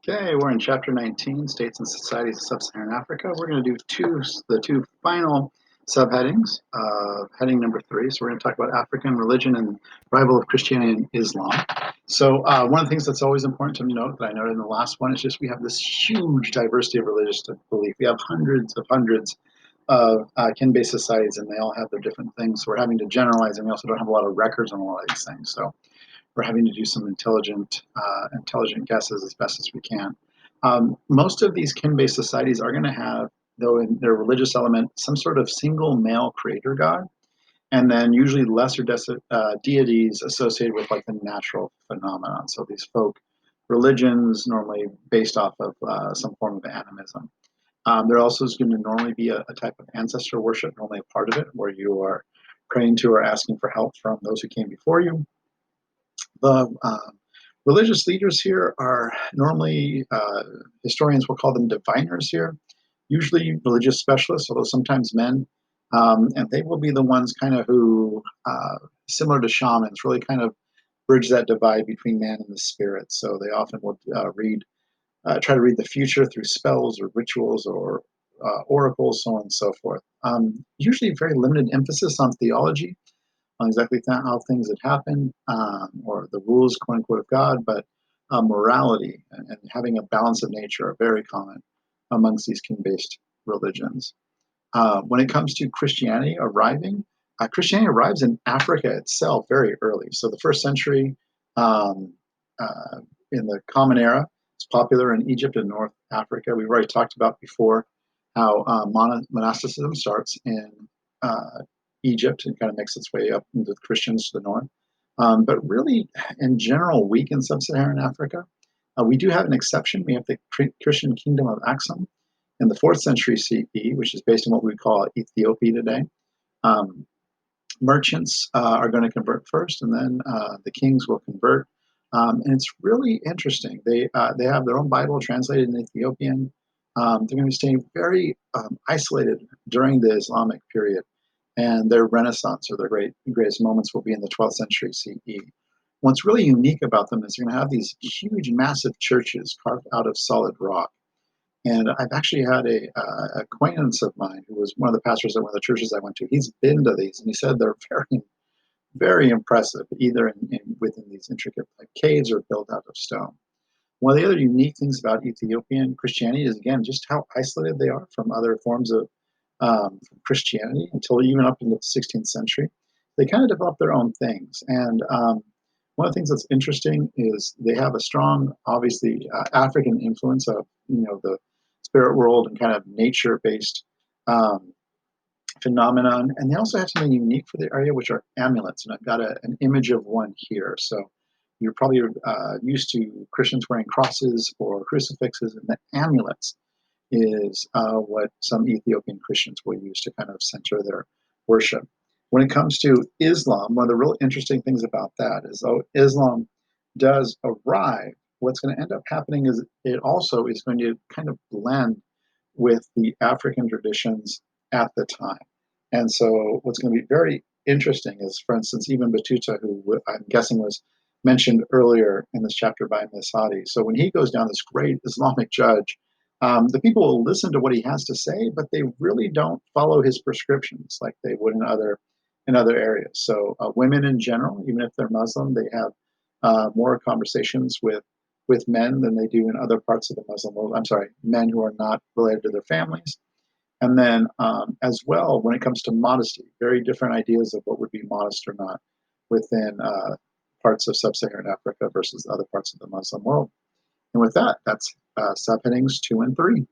Okay, we're in chapter 19, States and Societies of Sub-Saharan Africa. We're going to do the two final subheadings, heading number 3. So we're going to talk about African religion and rival of Christianity and Islam. So one of the things that's always important to note that I noted in the last one is just we have this huge diversity of religious belief. We have hundreds of kin-based societies, and they all have their different things. So we're having to generalize, and we also don't have a lot of records on a lot of these things. So we're having to do some intelligent guesses as best as we can. Most of these kin-based societies are going to have, though in their religious element, some sort of single male creator god, and then usually lesser deities associated with like the natural phenomenon. So these folk religions normally based off of some form of animism. There also is going to normally be a type of ancestor worship, normally a part of it, where you are praying to or asking for help from those who came before you. The religious leaders here are normally, historians will call them diviners here, usually religious specialists, although sometimes men. And they will be the ones kind of who, similar to shamans, really kind of bridge that divide between man and the spirit. So they often will try to read the future through spells or rituals or oracles, so on and so forth. Usually very limited emphasis on theology, on exactly how things had happened, or the rules, quote unquote, of God, but morality and having a balance of nature are very common amongst these kin-based religions. When it comes to Christianity arrives in Africa itself very early. So the first century, um, in the Common Era, it's popular in Egypt and North Africa. We've already talked about before how monasticism starts in Egypt and kind of makes its way up into Christians to the north. But really, in general, weak in sub-Saharan Africa. We do have an exception. We have the Christian kingdom of Axum in the 4th century CE, which is based on what we call Ethiopia today. Merchants are going to convert first, and then the kings will convert. And it's really interesting. They have their own Bible translated in Ethiopian. They're going to be staying very isolated during the Islamic period, and their Renaissance or their greatest moments will be in the 12th century CE. What's really unique about them is you're going to have these huge, massive churches carved out of solid rock. And I've actually had a acquaintance of mine who was one of the pastors at one of the churches I went to. He's been to these, and he said they're very, very impressive, either within these intricate like caves or built out of stone. One of the other unique things about Ethiopian Christianity is, again, just how isolated they are from other forms of Christianity until even up into the 16th century. They kind of developed their own things. And one of the things that's interesting is they have a strong, obviously, African influence of, the spirit world and kind of nature-based phenomenon. And they also have something unique for the area, which are amulets. And I've got an image of one here. So you're probably used to Christians wearing crosses or crucifixes, and the amulets is what some Ethiopian Christians will use to kind of center their worship. When it comes to Islam, one of the real interesting things about that is, though Islam does arrive, what's going to end up happening is it also is going to kind of blend with the African traditions at the time. And so what's going to be very interesting is, for instance, even Batuta, who I'm guessing was mentioned earlier in this chapter by Ms. Hadi. So when he goes down, this great Islamic judge, the people will listen to what he has to say, but they really don't follow his prescriptions like they would in other areas. So women in general, even if they're Muslim, they have more conversations with men than they do in other parts of the Muslim world. I'm sorry, men who are not related to their families. And then as well, when it comes to modesty, very different ideas of what would be modest or not within parts of sub-Saharan Africa versus other parts of the Muslim world. And with that, that's subheadings 2 and 3.